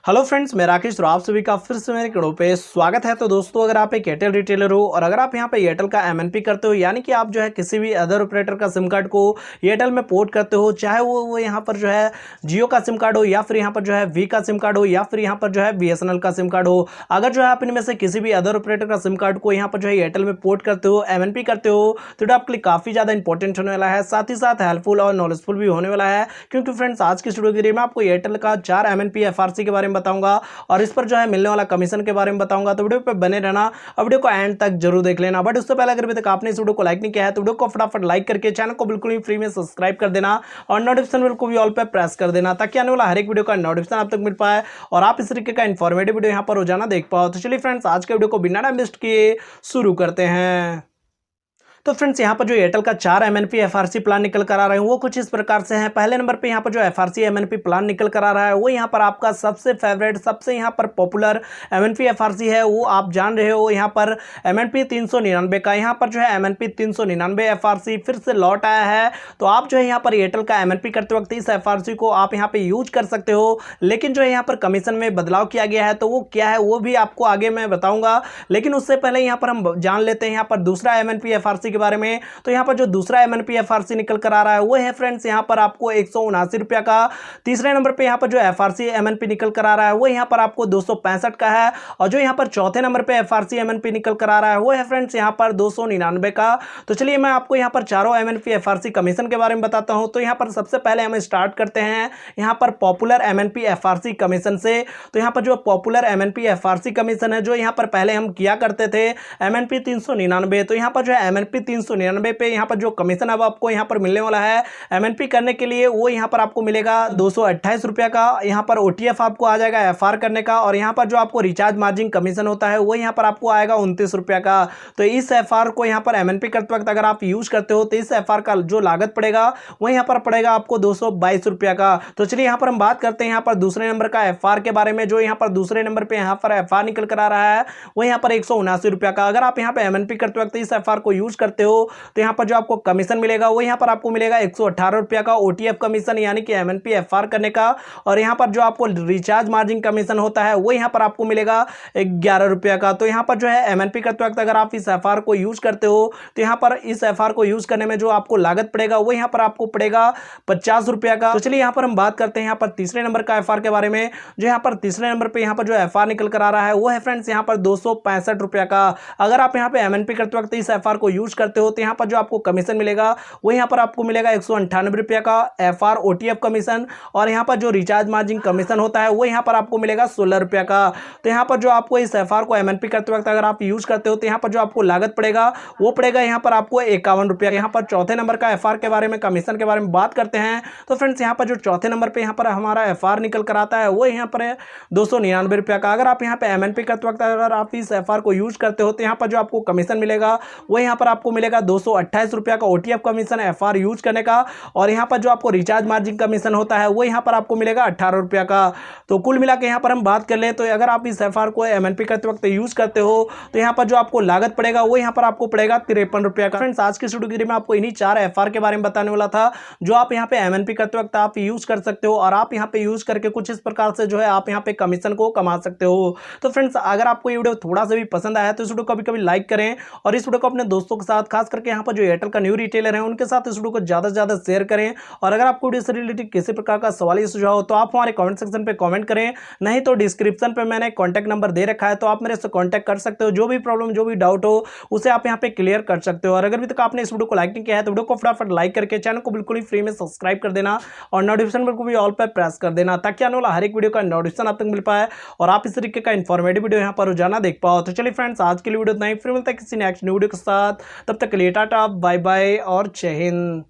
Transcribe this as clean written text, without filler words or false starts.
Hello friends, मैं राकेश और आप सभी का फिर से मेरे चैनल पे स्वागत है। तो दोस्तों, अगर आप एक एयरटेल रिटेलर हो और अगर आप यहां पे एयरटेल का एमएनपी करते हो, यानी कि आप जो है किसी भी अदर ऑपरेटर का सिम कार्ड को एयरटेल में पोर्ट करते हो, चाहे वो यहां पर जो है जियो का सिम कार्ड हो या फिर यहां पर जो है वी का सिम कार्ड हो या फिर यहां पर जो है बीएसएनएल का सिम कार्ड हो, अगर जो है आप इनमें से किसी भी अदर ऑपरेटर का सिम कार्ड को यहाँ पर जो है एयरटेल में पोर्ट करते हो, एमएनपी करते हो, तो आपके लिए काफी ज्यादा इंपॉर्टेंट होने वाला है, साथ ही साथ हेल्पफुल और नॉलेजफुल भी होने वाला है। क्योंकि फ्रेंड्स, आज की स्टूडियो के में आपको एयरटेल का 4 एमएनपी एफआरसी के बारे में बताऊंगा और इस पर जो है मिलने वाला कमीशन के बारे में बताऊंगा। तो वीडियो पे बने रहना और वीडियो को एंड तक जरूर देख लेना। बट उससे पहले अगर अभी तक आपने इस वीडियो को लाइक नहीं किया है तो वीडियो को फटाफट लाइक करके चैनल को बिल्कुल ही फ्री में सब्सक्राइब कर देना और नोटिफिकेशन बेल को भी ऑल पे प्रेस कर देना, ताकि आने वाला हर एक वीडियो का नोटिफिकेशन आप तक मिल पाए और आप इस तरीके का इन्फॉर्मेटिव वीडियो यहाँ पर रोजाना देख पाओ। तो चलिए फ्रेंड्स, आज के वीडियो को बिना टाइम वेस्ट किए शुरू करते हैं। तो फ्रेंड्स, यहाँ पर जो एयरटेल का 4 एमएनपी एफआरसी प्लान निकल कर आ रहे हैं वो कुछ इस प्रकार से हैं। पहले नंबर पे यहाँ पर जो एफआरसी एमएनपी प्लान निकल कर आ रहा है वो यहाँ पर आपका सबसे फेवरेट, सबसे यहाँ पर पॉपुलर एमएनपी एफआरसी है, वो आप जान रहे हो। यहाँ पर एमएनपी 399 का यहाँ पर जो है एमएनपी 399 एफआरसी फिर से लौट आया है। तो आप जो है यहाँ पर एयरटेल का एमएनपी करते वक्त इस एफआरसी को आप यहाँ पे यूज कर सकते हो, लेकिन जो यहाँ पर कमीशन में बदलाव किया गया है तो वो क्या है वो भी आपको आगे मैं बताऊंगा। लेकिन उससे पहले यहाँ पर हम जान लेते हैं यहाँ पर दूसरा एमएनपी एफआरसी के बारे में। तो यहाँ पर जो दूसरा एमएनपी एफआरसी निकल कर आ रहा है वो है फ्रेंड्स यहाँ पर आपको 179 रुपया का। तीसरे नंबर पे यहाँ पर जो एफआरसी एमएनपी निकल कर आ रहा है वो यहाँ पर आपको 265 का है। और जो यहाँ पर चौथे नंबर पे एफआरसी एमएनपी निकल कर आ रहा है वो है फ्रेंड्स यहाँ पर 299 का। तो चलिए मैं आपको यहाँ पर चारों एमएनपी एफआरसी कमीशन के बारे में बताता हूँ। तो यहाँ पर सबसे पहले हम स्टार्ट करते हैं यहाँ पर पॉपुलर एमएनपी एफआरसी कमीशन से। तो यहाँ पर जो पॉपुलर एमएनपी एफआरसी कमीशन है, जो यहाँ पर पहले हम किया करते थे एमएनपी 399, तो यहाँ पर जो है एमएनपी 399 पे यहाँ पर जो कमीशन अब आपको यहाँ पर मिलने वाला है एमएनपी करने के लिए वो यहाँ पर आपको मिलेगा 228 रुपया का। यहाँ पर ओटीएफ आपको आ जाएगा एफआर करने का, और यहाँ पर जो आपको रिचार्ज मार्जिन कमीशन होता है वो यहाँ पर आपको आएगा 29 रुपया का। तो इस एफआर को यहाँ पर एमएनपी करते वक्त अगर आप यूज करते हो तो इस एफआर का जो लागत पड़ेगा वो यहाँ पर पड़ेगा आपको 222 रुपया का। तो चलिए यहाँ पर हम बात करते हैं यहाँ पर दूसरे नंबर का एफआर के बारे में। जो यहाँ पर दूसरे नंबर पे यहाँ पर एफआर निकल कर आ रहा है वो यहाँ पर 179 रुपया का। अगर आप यहाँ पे एमएनपी करते वक्त इस एफआर को यूज करते हो तो यहाँ पर जो आपको कमीशन मिलेगा वो यहाँ पर आपको मिलेगा 118 रुपया का ओटीएफ कमीशन, यानी कि एमएनपी एफआर करने का। और यहाँ पर जो आपको रिचार्ज मार्जिन कमीशन होता है वो यहाँ पर आपको मिलेगा 11 रुपया का। तो यहाँ पर जो है एमएनपी करते वक्त अगर आप इस एफआर को यूज करते हो तो यहाँ पर इस एफआर को यूज करने में जो आपको लागत पड़ेगा वो यहाँ पर आपको पड़ेगा 50 रुपया का। तो चलिए यहाँ पर हम बात करते हैं यहाँ पर तीसरे नंबर का एफआर के बारे में। जो यहाँ पर तीसरे नंबर पे यहाँ पर जो एफआर निकल कर आ रहा है वो है फ्रेंड्स यहाँ पर 265 रुपया का। अगर आप यहाँ पे एमएनपी करते वक्त इस एफआर को यूज करते हो तो यहाँ पर जो आपको कमीशन मिलेगा वो यहाँ पर आपको मिलेगा 198 रुपया का एफआर ओटीएफ कमीशन। और यहाँ पर जो रिचार्ज मार्जिन कमीशन होता है वो यहाँ पर आपको मिलेगा 16 रुपया का। तो यहाँ पर जो आपको इस एफआर को एमएनपी करते वक्त अगर आप यूज करते हो तो यहाँ पर जो आपको लागत पड़ेगा वो पड़ेगा यहाँ पर आपको 51 रुपया। यहाँ पर चौथे नंबर का एफआर के बारे में, कमीशन के बारे में बात करते हैं। तो फ्रेंड्स, यहाँ पर जो चौथे नंबर पर यहाँ पर हमारा एफआर निकल कर आता है वो यहाँ पर है 299 रुपया का। अगर आप यहाँ पे एमएनपी करते वक्त अगर आप इस एफआर को यूज करते हो तो यहाँ पर जो आपको कमीशन मिलेगा वो यहाँ पर आपको मिलेगा 228 रुपया का ओटीएफ कमीशन एफआर यूज करने का। और यहाँ पर जो आपको रिचार्ज मार्जिन कमीशन होता है वो यहाँ पर आपको मिलेगा 18 रुपया का। तो कुल मिला के यहाँ पर हम बात कर ले तो अगर आप इस एफआर को एमएनपी करते वक्त यूज करते हो तो यहाँ पर जो आपको लागत पड़ेगा वो यहाँ पर आपको पड़ेगा 53 रुपया का। फ्रेंड्स, आज की वीडियो में आपको इन्हीं 4 एफआर के बारे में बताने वाला था जो आप यहाँ पे एमएनपी करते वक्त आप यूज कर सकते हो और आप यहाँ पे यूज करके कुछ इस प्रकार से जो है आप यहाँ पे कमीशन को कमा सकते हो। तो फ्रेंड्स, अगर आपको ये वीडियो थोड़ा सा भी पसंद आया तो इस वीडियो को कभी लाइक करें और इस वीडियो को अपने दोस्तों के साथ, खास करके यहाँ पर जो एयरटेल का न्यू रिटेलर है उनके साथ इस वीडियो को ज्यादा से ज्यादा शेयर करें। और अगर आपको वीडियो से रिलेटेड किसी प्रकार का सवाल या सुझाव हो तो आप हमारे कमेंट सेक्शन पे कमेंट करें, नहीं तो डिस्क्रिप्शन पे मैंने कॉन्टैक्ट नंबर दे रखा है तो आप मेरे से कॉन्टैक्ट कर सकते हो। जो भी प्रॉब्लम, जो भी डाउट हो उसे आप यहाँ पे क्लियर कर सकते हो। और अगर अभी तक आपने इस वीडियो को लाइक नहीं किया है तो वीडियो को फटाफट लाइक करके चैनल को बिल्कुल ही फ्री में सब्सक्राइब कर देना और नोटिफिकेशन बेल को भी ऑल पर प्रेस कर देना, ताकि आने वाला हर एक वीडियो का नोटिफिकेशन आप तक मिल पाए और आप इस तरीके का इन्फॉर्मेटिव वीडियो यहाँ पर रोजाना देख पाओ। तो चलिए फ्रेंड्स, आज के लिए वीडियो इतना ही, फिर मिलता है किसी नेक्स्ट न्यू वीडियो के साथ। तब तक के लिए टाटा, बाय बाय और जय हिंद।